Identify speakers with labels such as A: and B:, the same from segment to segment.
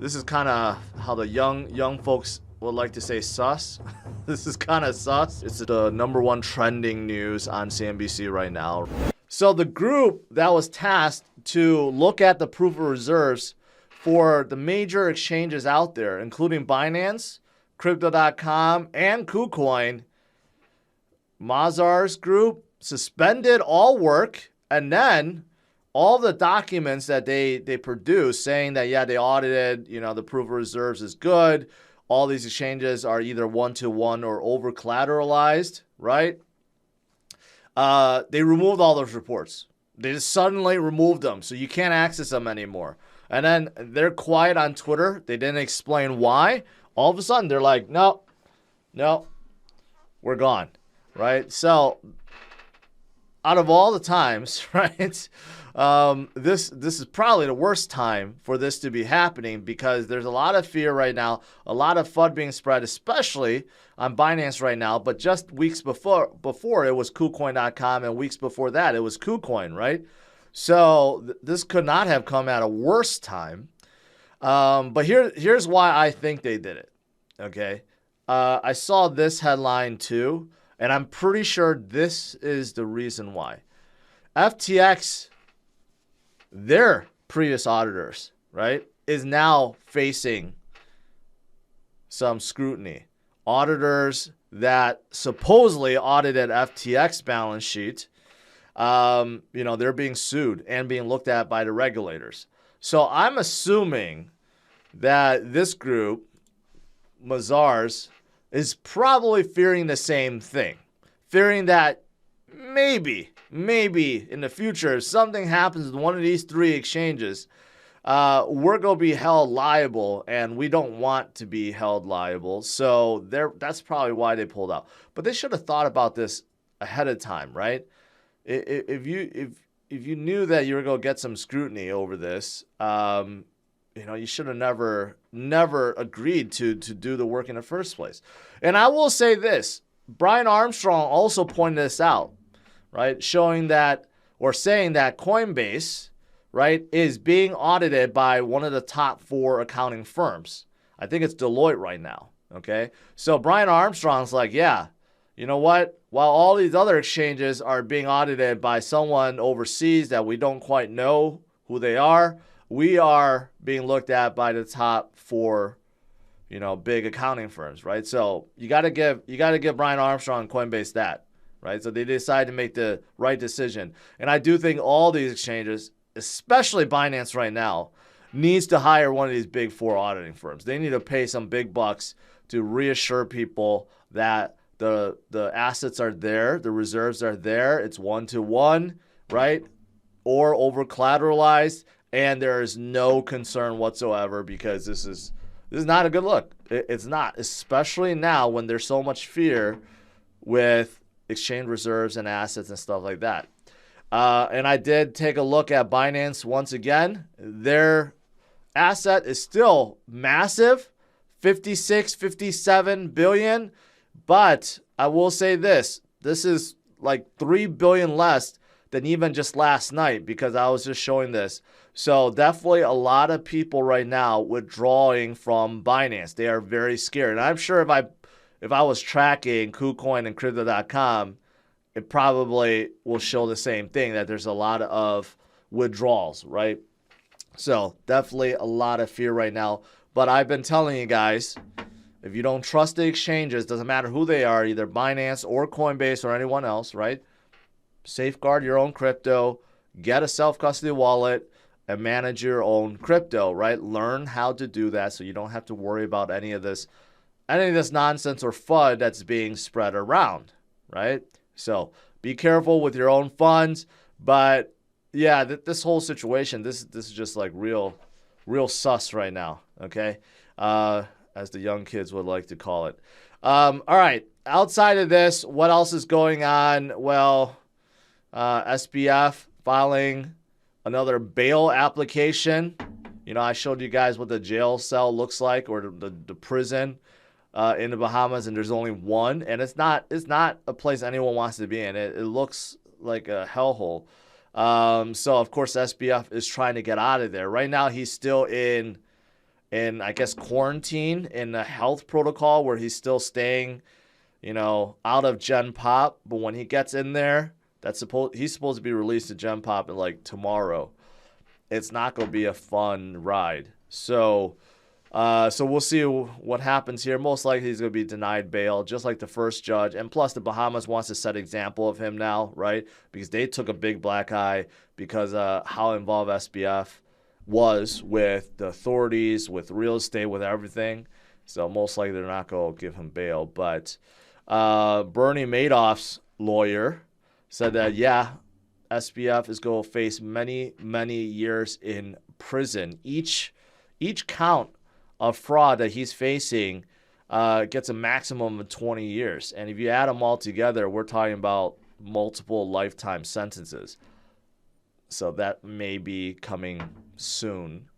A: This is kind of how the young folks would like to say sus. This is kind of sus. It's the #1 trending news on CNBC right now. So the group that was tasked to look at the proof of reserves for the major exchanges out there, including Binance, Crypto.com, and KuCoin, Mazars Group, suspended all work, and then all the documents that they produced saying that, yeah, they audited, the proof of reserves is good. All these exchanges are either one-to-one or over-collateralized, right? They removed all those reports. They just suddenly removed them, so you can't access them anymore. And then they're quiet on Twitter. They didn't explain why. All of a sudden, they're like, no, we're gone, right? So out of all the times, right, this is probably the worst time for this to be happening, because there's a lot of fear right now, a lot of FUD being spread, especially on Binance right now. But just weeks before it was KuCoin.com, and weeks before that it was KuCoin, right? So this could not have come at a worse time. But here's why I think they did it. Okay, I saw this headline too, and I'm pretty sure this is the reason why. FTX, their previous auditors, right, is now facing some scrutiny. Auditors that supposedly audited FTX balance sheet, they're being sued and being looked at by the regulators. So I'm assuming that this group, Mazars, is probably fearing the same thing, fearing that maybe in the future, if something happens with one of these three exchanges, we're going to be held liable, and we don't want to be held liable. So that's probably why they pulled out. But they should have thought about this ahead of time, right? If you knew that you were going to get some scrutiny over this, you should have never agreed to do the work in the first place. And I will say this, Brian Armstrong also pointed this out, right? Saying that Coinbase, right, is being audited by one of the top 4 accounting firms. I think it's Deloitte right now, okay? So Brian Armstrong's like, yeah, you know what? While all these other exchanges are being audited by someone overseas that we don't quite know who they are, we are being looked at by the top 4, big accounting firms, right? So you got to give Brian Armstrong and Coinbase that, right? So they decided to make the right decision. And I do think all these exchanges, especially Binance right now, needs to hire one of these big 4 auditing firms. They need to pay some big bucks to reassure people that the assets are there, the reserves are there, it's one-to-one, right? Or over collateralized, and there is no concern whatsoever, because this is not a good look. It's not, especially now when there's so much fear with exchange reserves and assets and stuff like that. And I did take a look at Binance once again. Their asset is still massive, 56, 57 billion. But I will say this is like 3 billion less than even just last night, because I was just showing this. So definitely a lot of people right now withdrawing from Binance. They are very scared. And I'm sure if I was tracking KuCoin and Crypto.com, it probably will show the same thing, that there's a lot of withdrawals, right? So definitely a lot of fear right now. But I've been telling you guys, if you don't trust the exchanges, doesn't matter who they are, either Binance or Coinbase or anyone else, right? Safeguard your own crypto, get a self-custody wallet, and manage your own crypto, right? Learn how to do that so you don't have to worry about any of this nonsense or FUD that's being spread around, right? So be careful with your own funds. But yeah, this whole situation, this is just like real sus right now, okay? As the young kids would like to call it. All right, outside of this, what else is going on? Well, SBF filing another bail application. I showed you guys what the jail cell looks like, or the prison in the Bahamas, and there's only one, and it's not a place anyone wants to be in. It looks like a hellhole. So of course SBF is trying to get out of there. Right now he's still in in, I guess, quarantine in a health protocol where he's still staying, out of Gen Pop. But when he gets in there, he's supposed to be released to Gen Pop in like tomorrow. It's not going to be a fun ride. So we'll see what happens here. Most likely he's going to be denied bail, just like the first judge. And plus, the Bahamas wants to set an example of him now, right? Because they took a big black eye because how involved SBF was with the authorities, with real estate, with everything. So most likely they're not going to give him bail. But Bernie Madoff's lawyer said that, yeah, SBF is going to face many, many years in prison. Each count of fraud that he's facing gets a maximum of 20 years. And if you add them all together, we're talking about multiple lifetime sentences. So that may be coming soon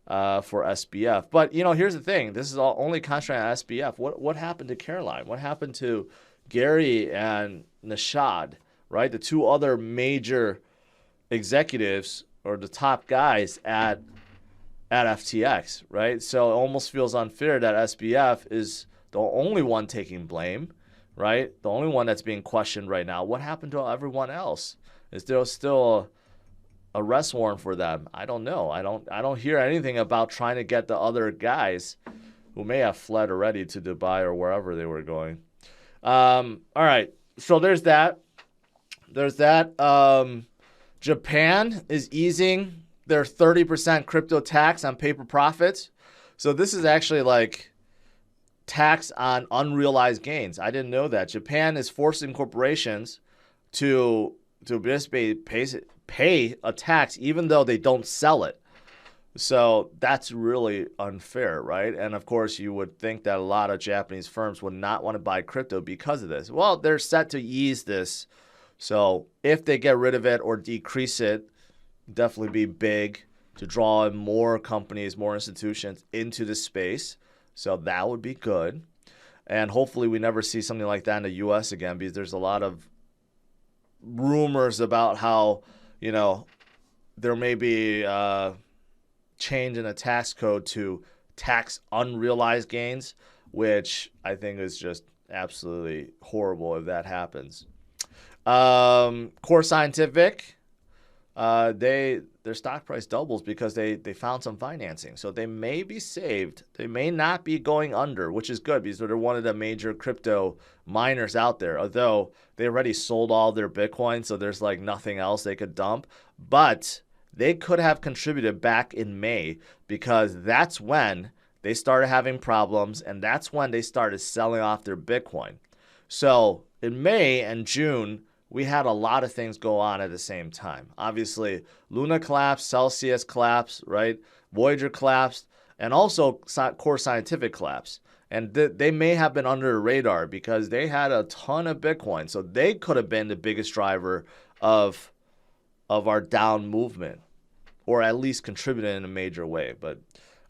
A: for SBF. But, here's the thing. This is all only concentrated on SBF. What happened to Caroline? What happened to Gary and Nishad, right? The two other major executives or the top guys at FTX, right? So it almost feels unfair that SBF is the only one taking blame, right? The only one that's being questioned right now. What happened to everyone else? Is there still a arrest warrant for them? I don't know. I don't hear anything about trying to get the other guys who may have fled already to Dubai or wherever they were going. All right. So there's that. Japan is easing their 30% crypto tax on paper profits. So this is actually like tax on unrealized gains. I didn't know that. Japan is forcing corporations to basically pay a tax even though they don't sell it. So that's really unfair, right? And of course, you would think that a lot of Japanese firms would not want to buy crypto because of this. Well, they're set to ease this. So if they get rid of it or decrease it, definitely be big to draw in more companies, more institutions into the space. So that would be good. And hopefully we never see something like that in the U.S. again, because there's a lot of rumors about how, there may be change in a tax code to tax unrealized gains, which I think is just absolutely horrible if that happens. Core Scientific, their stock price doubles because they found some financing. So they may be saved. They may not be going under, which is good because they're one of the major crypto miners out there. Although they already sold all their Bitcoin, so there's like nothing else they could dump. But they could have contributed back in May because that's when they started having problems and that's when they started selling off their Bitcoin. So in May and June, we had a lot of things go on at the same time. Obviously, Luna collapsed, Celsius collapsed, right? Voyager collapsed, and also Core Scientific collapsed. And they may have been under the radar because they had a ton of Bitcoin. So they could have been the biggest driver of our down movement, or at least contributed in a major way. But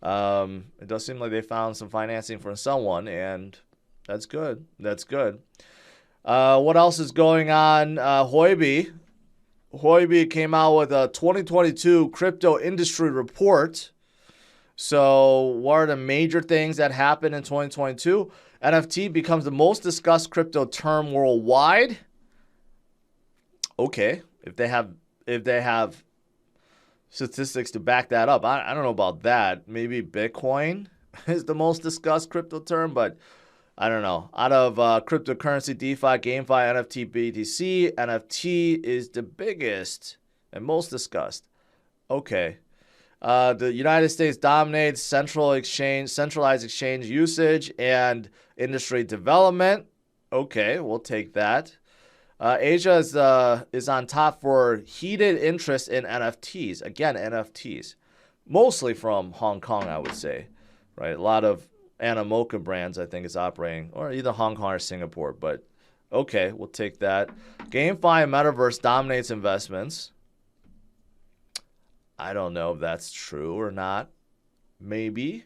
A: it does seem like they found some financing from someone, and that's good. That's good. What else is going on? Huobi came out with a 2022 crypto industry report. So what are the major things that happened in 2022? NFT becomes the most discussed crypto term worldwide. Okay, if they have statistics to back that up, I don't know about that. Maybe Bitcoin is the most discussed crypto term, but I don't know. Out of cryptocurrency, DeFi, GameFi, NFT, BTC, NFT is the biggest and most discussed. Okay. The United States dominates centralized exchange usage and industry development. Okay, we'll take that. Asia is on top for heated interest in NFTs. Again, NFTs. Mostly from Hong Kong, I would say. Right? A lot of Animoca brands, I think, is operating, or either Hong Kong or Singapore, but okay, we'll take that. GameFi and Metaverse dominates investments. I don't know if that's true or not. Maybe.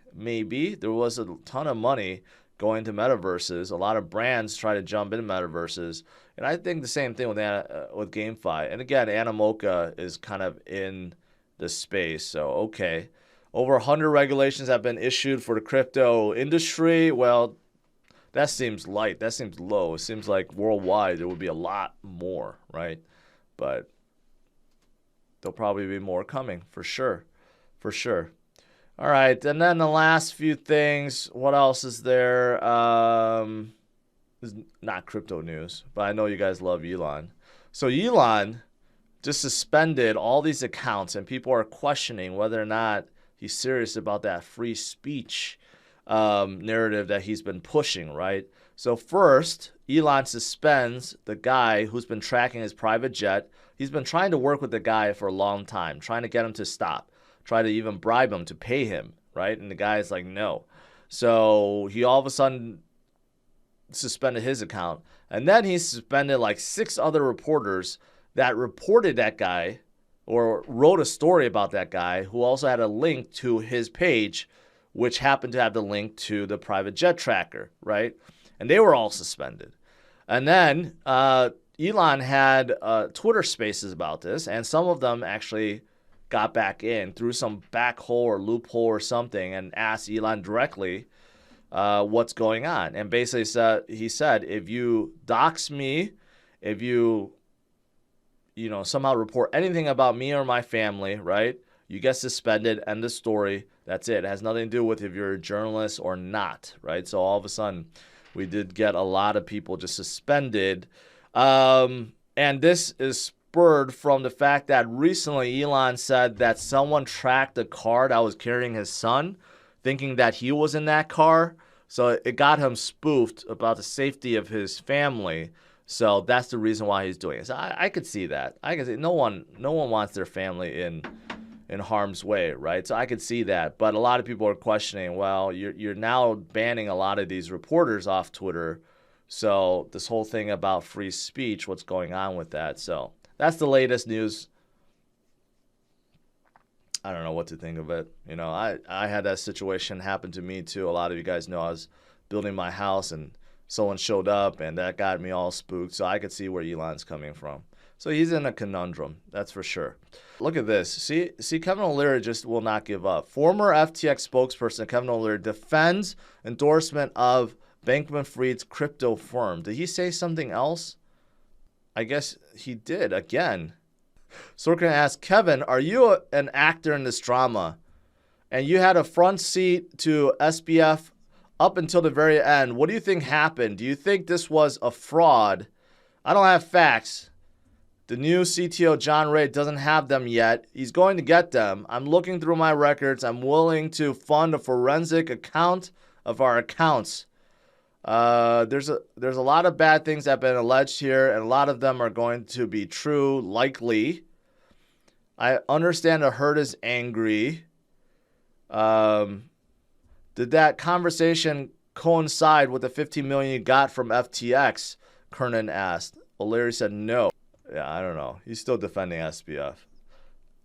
A: There was a ton of money going to metaverses. A lot of brands try to jump into metaverses, and I think the same thing with GameFi. And again, Animoca is kind of in the space, so okay. Over 100 regulations have been issued for the crypto industry. Well, that seems light. That seems low. It seems like worldwide there would be a lot more, right? But there'll probably be more coming for sure. For sure. All right. And then the last few things. What else is there? It's not crypto news, but I know you guys love Elon. So Elon just suspended all these accounts, and people are questioning whether or not he's serious about that free speech narrative that he's been pushing, right? So first, Elon suspends the guy who's been tracking his private jet. He's been trying to work with the guy for a long time, trying to get him to stop, try to even bribe him to pay him, right? And the guy's like, no. So he all of a sudden suspended his account. And then he suspended like 6 other reporters that reported that guy or wrote a story about that guy, who also had a link to his page, which happened to have the link to the private jet tracker, right? And they were all suspended. And then Elon had Twitter spaces about this, and some of them actually got back in through some back hole or loophole or something and asked Elon directly what's going on. And basically he said, if you dox me, if you somehow report anything about me or my family, right, you get suspended, end the story. That's it. It has nothing to do with if you're a journalist or not, right? So all of a sudden, we did get a lot of people just suspended. And this is spurred from the fact that recently Elon said that someone tracked a car that was carrying his son, thinking that he was in that car. So it got him spoofed about the safety of his family. So that's the reason why he's doing it. So I could see that. I could see no one wants their family in harm's way, right? So I could see that. But a lot of people are questioning, well, you're now banning a lot of these reporters off Twitter. So this whole thing about free speech, what's going on with that? So that's the latest news. I don't know what to think of it. I had that situation happen to me too. A lot of you guys know I was building my house and someone showed up, and that got me all spooked. So I could see where Elon's coming from. So he's in a conundrum, that's for sure. Look at this. See, Kevin O'Leary just will not give up. Former FTX spokesperson Kevin O'Leary defends endorsement of Bankman-Fried's crypto firm. Did he say something else? I guess he did again. Sorkin asked, Kevin, are you an actor in this drama? And you had a front seat to SBF up until the very end. What do you think happened? Do you think this was a fraud? I don't have facts. The new CTO, John Ray, doesn't have them yet. He's going to get them. I'm looking through my records. I'm willing to fund a forensic account of our accounts. There's a lot of bad things that have been alleged here, and a lot of them are going to be true, likely. I understand the hurt is angry. Did that conversation coincide with the $15 million you got from FTX? Kernan asked. O'Leary said no. Yeah, I don't know. He's still defending SBF.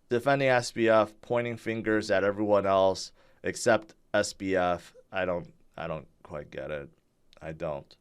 A: Defending SBF, pointing fingers at everyone else except SBF. I don't quite get it. I don't.